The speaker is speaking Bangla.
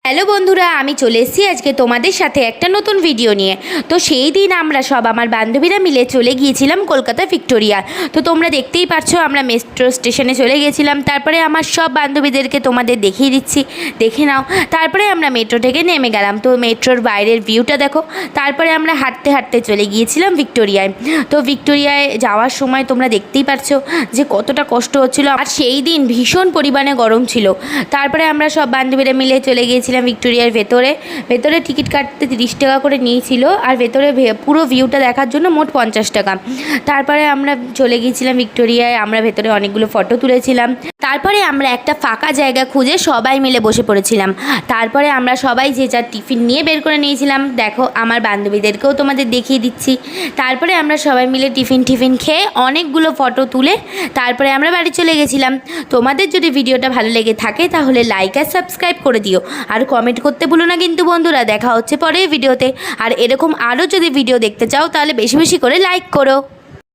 হ্যালো বন্ধুরা, আমি চলে এসেছি আজকে তোমাদের সাথে একটা নতুন ভিডিও নিয়ে। তো সেই দিন আমরা সব আমার বান্ধবীরা মিলে চলে গিয়েছিলাম কলকাতা ভিক্টোরিয়া। তো তোমরা দেখতেই পাচ্ছো আমরা মেট্রো স্টেশনে চলে গেছিলাম। তারপরে আমার সব বান্ধবীদেরকে তোমাদের দেখিয়ে দিচ্ছি, দেখে নাও। তারপরে আমরা মেট্রো থেকে নেমে গেলাম। তো মেট্রোর বাইরের ভিউটা দেখো। তারপরে আমরা হাঁটতে হাঁটতে চলে গিয়েছিলাম ভিক্টোরিয়ায়। তো ভিক্টোরিয়ায় যাওয়ার সময় তোমরা দেখতেই পাচ্ছো যে কতটা কষ্ট হচ্ছিলো, আর সেই দিন ভীষণ পরিমাণে গরম ছিল। তারপরে আমরা সব বান্ধবীরা মিলে চলে গিয়েছিলাম ভিক্টোরিয়ার ভেতরে টিকিট কাটতে 30 টাকা করে নিয়েছিল, আর ভেতরে পুরো ভিউটা দেখার জন্য মোট 50 টাকা। তারপরে আমরা চলে গিয়েছিলাম ভিক্টোরিয়ায়। আমরা ভেতরে অনেকগুলো ফটো তুলেছিলাম। তারপরে আমরা একটা ফাঁকা জায়গা খুঁজে সবাই মিলে বসে পড়েছিলাম। তারপরে আমরা সবাই যে যার টিফিন নিয়ে বের করে নিয়েছিলাম। দেখো আমার বান্ধবীদেরকেও তোমাদের দেখিয়ে দিচ্ছি। তারপরে আমরা সবাই মিলে টিফিন খেয়ে অনেকগুলো ফটো তুলে তারপরে আমরা বাড়ি চলে গেছিলাম। তোমাদের যদি ভিডিওটা ভালো লেগে থাকে তাহলে লাইক আর সাবস্ক্রাইব করে দিও, আর কমেন্ট করতে ভুলো না কিন্তু বন্ধুরা। দেখা হচ্ছে পরের ভিডিওতে। আর এরকম আরও যদি ভিডিও দেখতে চাও তাহলে বেশি বেশি করে লাইক করো।